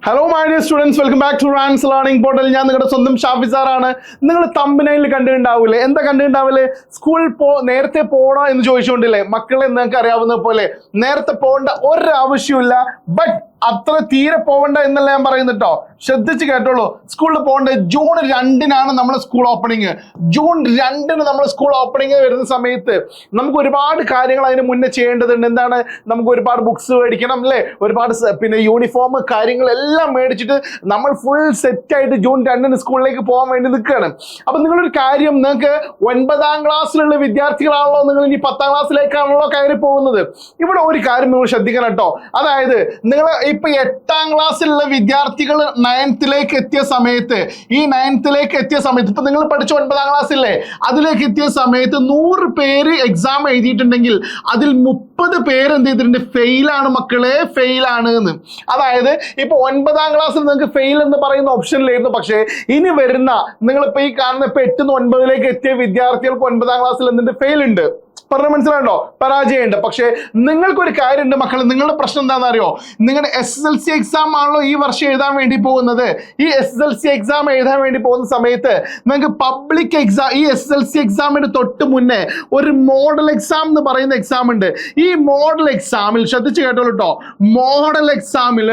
Hello my dear students, welcome back to Rans Learning Portal. ഞാൻ നിങ്ങളുടെ സ്വന്തം ഷാഫിസാറാണ്. നിങ്ങൾ തമ്പനയിൽ കണ്ടിട്ടുണ്ടാവില്ലേ? എന്താ കണ്ടിട്ടുണ്ടാവില്ലേ? സ്കൂളിൽ നേരത്തെ പോകണോ എന്ന് ചോദിച്ചുകൊണ്ടില്ലേ? മക്കളെ നിങ്ങൾക്ക് അറിയാവുന്ന പോലെ നേരത്തെ പോകേണ്ട ഒരു ആവശ്യമില്ല. ബട്ട് അത്ര തീരെ പോകണ്ട എന്നല്ല ഞാൻ പറയുന്നുട്ടോ. ശ്രദ്ധിച്ച് കേട്ടോളൂ. സ്കൂളിൽ പോകേണ്ട ജൂൺ 2-നാണ് നമ്മുടെ സ്കൂൾ ഓപ്പണിങ്. ജൂൺ 2-ന് നമ്മൾ സ്കൂൾ ഓപ്പണിങ് വരുന്ന സമയത്ത് നമുക്ക് ഒരുപാട് കാര്യങ്ങൾ അതിന് മുന്നേ ചെയ്യേണ്ടതുണ്ട്. എന്താണ്? നമുക്ക് ഒരുപാട് ബുക്സ് മേടിക്കണം അല്ലേ? ഒരുപാട് പിന്നെ യൂണിഫോം കാര്യങ്ങളെല്ലാം മേടിച്ചിട്ട് നമ്മൾ ഫുൾ സെറ്റായിട്ട് ജൂൺ 2-ന് സ്കൂളിലേക്ക് പോകാൻ വേണ്ടി നിൽക്കുകയാണ്. അപ്പം നിങ്ങളൊരു കാര്യം, നിങ്ങൾക്ക് 9ാം ക്ലാസ്സിലുള്ള വിദ്യാർത്ഥികളാണല്ലോ, നിങ്ങൾ ഇനി 10ാം ക്ലാസ്സിലേക്കാണല്ലോ കയറി പോകുന്നത്. ഇവിടെ ഒരു കാര്യം നിങ്ങൾ ശ്രദ്ധിക്കണം കേട്ടോ. അതായത് നിങ്ങൾ ഇപ്പൊ 8ാം ക്ലാസ്സിലുള്ള വിദ്യാർത്ഥികൾ 9th എത്തിയ സമയത്ത്, ഈ 9th സമയത്ത് ഇപ്പൊ നിങ്ങൾ പഠിച്ച 9ാം ക്ലാസ്സില്ലേ, അതിലേക്ക് എത്തിയ സമയത്ത് 100 പേര് എക്സാം എഴുതിയിട്ടുണ്ടെങ്കിൽ അതിൽ 30 പേര് എന്ത് ചെയ്തിട്ടുണ്ട്? ഫെയിലാണ് മക്കളെ, ഫെയിലാണ് എന്ന്. അതായത് ഇപ്പൊ 9ാം ക്ലാസ്സിൽ നിങ്ങൾക്ക് ഫെയിൽ എന്ന് പറയുന്ന ഓപ്ഷനിലായിരുന്നു. പക്ഷേ ഇനി വരുന്ന നിങ്ങളിപ്പോ ഈ കാണുന്ന ഇപ്പൊ 8-ന്ന് 9ലേക്ക് എത്തിയ വിദ്യാർത്ഥികൾക്ക് 9ാം ക്ലാസ്സിൽ എന്തുണ്ട്? ഫെയിൽ ഉണ്ട്. പറഞ്ഞ മനസ്സിലാണ്ടോ? പരാജയമുണ്ട്. പക്ഷേ നിങ്ങൾക്കൊരു കാര്യമുണ്ട് മക്കൾ. നിങ്ങളുടെ പ്രശ്നം എന്താണെന്ന് അറിയോ? നിങ്ങളുടെ SSLC എക്സാം ആണല്ലോ ഈ വർഷം എഴുതാൻ വേണ്ടി പോകുന്നത്. ഈ SSLC എക്സാം എഴുതാൻ വേണ്ടി പോകുന്ന സമയത്ത് നിങ്ങൾക്ക് പബ്ലിക് എക്സാം, ഈ SSLC എക്സാമിന് തൊട്ട് മുന്നേ ഒരു മോഡൽ എക്സാം എന്ന് പറയുന്ന എക്സാം ഉണ്ട്. ഈ മോഡൽ എക്സാമിൽ ശ്രദ്ധിച്ച് കേട്ടോളൂ കേട്ടോ. മോഡൽ എക്സാമിൽ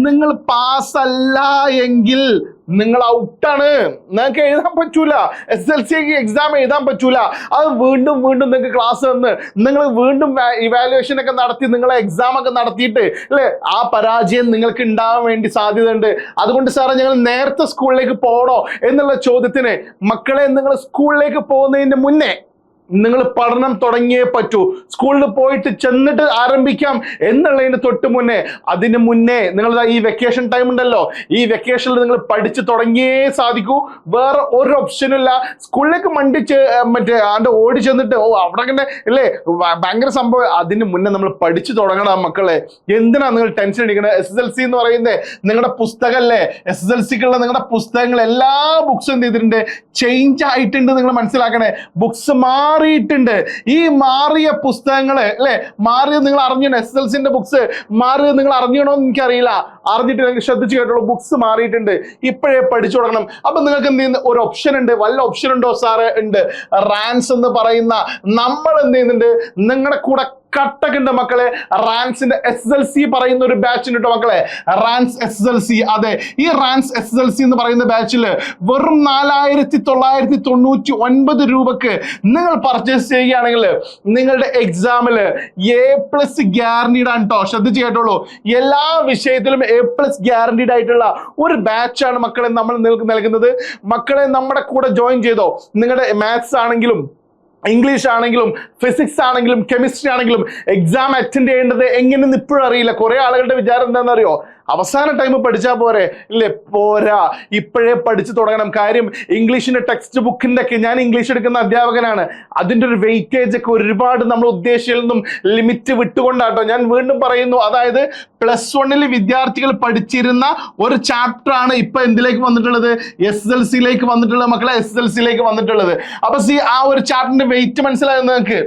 നിങ്ങൾ പാസ്സല്ല എങ്കിൽ നിങ്ങൾ ഔട്ടാണ്. നിങ്ങൾക്ക് എഴുതാൻ പറ്റൂല. SSLC എക്സാം എഴുതാൻ പറ്റൂല. അത് വീണ്ടും നിങ്ങൾക്ക് ക്ലാസ് തന്ന് നിങ്ങൾ വീണ്ടും ഇവാലുവേഷൻ ഒക്കെ നടത്തി നിങ്ങളെ എക്സാം ഒക്കെ നടത്തിയിട്ട് അല്ലേ ആ പരാജയം നിങ്ങൾക്ക് ഉണ്ടാവാൻ വേണ്ടി സാധ്യത ഉണ്ട്. അതുകൊണ്ട് സാറേ ഞങ്ങൾ നേരത്തെ സ്കൂളിലേക്ക് പോകണോ എന്നുള്ള ചോദ്യത്തിന്, മക്കളെ നിങ്ങൾ സ്കൂളിലേക്ക് പോകുന്നതിന് മുന്നേ നിങ്ങൾ പഠനം തുടങ്ങിയേ പറ്റൂ. സ്കൂളിൽ പോയിട്ട് ചെന്നിട്ട് ആരംഭിക്കാം എന്നുള്ളതിന് തൊട്ട് മുന്നേ, അതിന് മുന്നേ നിങ്ങൾ ഈ വെക്കേഷൻ ടൈം ഉണ്ടല്ലോ, ഈ വെക്കേഷനിൽ നിങ്ങൾ പഠിച്ചു തുടങ്ങിയേ സാധിക്കൂ. വേറെ ഒരു ഓപ്ഷനും ഇല്ല. സ്കൂളിലേക്ക് മറ്റേ ഓടി ചെന്നിട്ട് അവിടെ തന്നെ അല്ലേ ഭയങ്കര സംഭവം. അതിന് മുന്നേ നമ്മൾ പഠിച്ചു തുടങ്ങണം മക്കളെ. എന്തിനാ നിങ്ങൾ ടെൻഷൻ അടിക്കണേ? SSLC എന്ന് പറയുന്നത് നിങ്ങളുടെ പുസ്തകമല്ലേ. SSLCക്കുള്ള നിങ്ങളുടെ പുസ്തകങ്ങൾ എല്ലാ ബുക്സും എന്ത് ചെയ്തിട്ടുണ്ട്? ചേഞ്ച് ആയിട്ടുണ്ട്. നിങ്ങൾ മനസ്സിലാക്കണേ. ബുക്സ് മാറിയിട്ടുണ്ട്. ഈ മാറിയ പുസ്തകങ്ങള് അല്ലെ മാറിയത് നിങ്ങൾ അറിഞ്ഞോ? SSLCന്റെ ബുക്സ് മാറിയത് നിങ്ങൾ അറിഞ്ഞണോ എന്ന് എനിക്കറിയില്ല. അറിഞ്ഞിട്ട് നിങ്ങൾക്ക് ശ്രദ്ധിച്ചു കേട്ടോളൂ. ബുക്സ് മാറിയിട്ടുണ്ട്. ഇപ്പോഴേ പഠിച്ചു തുടങ്ങണം. അപ്പൊ നിങ്ങൾക്ക് എന്ത് ചെയ്യുന്ന ഒരു ഓപ്ഷൻ ഉണ്ട്. വല്ല ഓപ്ഷൻ ഉണ്ടോ സാറ്? ഉണ്ട്. റാൻസ് എന്ന് പറയുന്ന നമ്മൾ എന്ത് ചെയ്യുന്നുണ്ട്? നിങ്ങളുടെ കൂടെ കട്ടക്കുണ്ട് മക്കളെ. റാൻസിന്റെ SSLC പറയുന്ന ഒരു ബാച്ച് ഉണ്ട് മക്കളെ. റാൻസ് SSLC. അതെ, ഈ റാൻസ് SSLC എന്ന് പറയുന്ന ബാച്ചില് വെറും 4999 രൂപക്ക് നിങ്ങൾ പർച്ചേസ് ചെയ്യുകയാണെങ്കിൽ നിങ്ങളുടെ എക്സാമില് A+ ഗ്യാരണ്ടീഡ് ആണ് കേട്ടോ. ശ്രദ്ധിച്ച് കേട്ടോളൂ. എല്ലാ വിഷയത്തിലും A+ ഗ്യാരണ്ടീഡ് ആയിട്ടുള്ള ഒരു ബാച്ചാണ് മക്കളെ നമ്മൾ നൽകുന്നത്. മക്കളെ നമ്മുടെ കൂടെ ജോയിൻ ചെയ്തോ. നിങ്ങളുടെ മാത്സ് ആണെങ്കിലും ഇംഗ്ലീഷ് ആണെങ്കിലും ഫിസിക്സ് ആണെങ്കിലും കെമിസ്ട്രി ആണെങ്കിലും എക്സാം അറ്റൻഡ് ചെയ്യേണ്ടത് എങ്ങനെയെന്ന് ഇപ്പോഴും അറിയില്ല. കുറെ ആളുകളുടെ വിചാരം എന്താണെന്നറിയോ? അവസാന ടൈം പഠിച്ചാൽ പോരെ. ഇല്ലേ, പോരാ. ഇപ്പോഴേ പഠിച്ചു തുടങ്ങണം. കാര്യം ഇംഗ്ലീഷിന്റെ ടെക്സ്റ്റ് ബുക്കിന്റെ ഒക്കെ, ഞാൻ ഇംഗ്ലീഷ് എടുക്കുന്ന അധ്യാപകനാണ്, അതിൻ്റെ ഒരു വെയിറ്റേജ് ഒക്കെ ഒരുപാട് നമ്മൾ ഉദ്ദേശിച്ചതിൽ നിന്നും ലിമിറ്റ് വിട്ടുകൊണ്ടാട്ടോ. ഞാൻ വീണ്ടും പറയുന്നു, അതായത് +1 വിദ്യാർത്ഥികൾ പഠിച്ചിരുന്ന ഒരു ചാപ്റ്റർ ആണ് ഇപ്പൊ എന്തിലേക്ക് വന്നിട്ടുള്ളത്? SSLCയിലേക്ക് വന്നിട്ടുള്ളത് മക്കളെ. SSLCയിലേക്ക് വന്നിട്ടുള്ളത്. അപ്പൊ ആ ഒരു ചാപ്റ്ററിന്റെ വെയിറ്റ് മനസ്സിലാകുന്നത് നിങ്ങൾക്ക്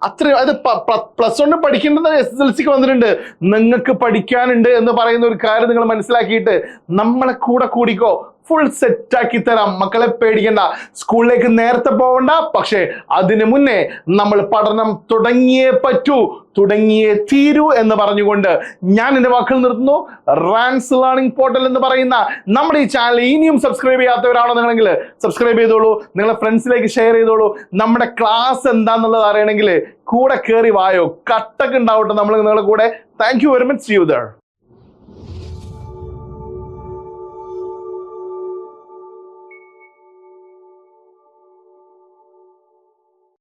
അത്രയും. അത് +1 പഠിക്കേണ്ടത് SSLCക്ക് വന്നിട്ടുണ്ട്. നിങ്ങൾക്ക് പഠിക്കാനുണ്ട് എന്ന് പറയുന്ന ഒരു കാര്യം നിങ്ങൾ മനസ്സിലാക്കിയിട്ട് നമ്മളെ കൂടെ കൂടിക്കോ. ഫുൾ സെറ്റാക്കി തരാം മക്കളെ. പേടിക്കണ്ട. സ്കൂളിലേക്ക് നേരത്തെ പോകണ്ട. പക്ഷേ അതിനു മുന്നേ നമ്മൾ പഠനം തുടങ്ങിയേ പറ്റൂ, തുടങ്ങിയേ തീരൂ എന്ന് പറഞ്ഞുകൊണ്ട് ഞാൻ എൻ്റെ വാക്കുകൾ നിർത്തുന്നു. റാൻസ് ലേണിംഗ് പോർട്ടൽ എന്ന് പറയുന്ന നമ്മുടെ ഈ ചാനൽ ഇനിയും സബ്സ്ക്രൈബ് ചെയ്യാത്തവരാണോ നിങ്ങളെങ്കിൽ സബ്സ്ക്രൈബ് ചെയ്തോളൂ. നിങ്ങളെ ഫ്രണ്ട്സിലേക്ക് ഷെയർ ചെയ്തോളൂ. നമ്മുടെ ക്ലാസ് എന്താണെന്നുള്ളത് അറിയണമെങ്കിൽ കൂടെ കയറി വായോ. കട്ടൊക്കെ ഉണ്ടാവട്ടെ നമ്മൾ നിങ്ങളുടെ കൂടെ. Thank you very much. See you there.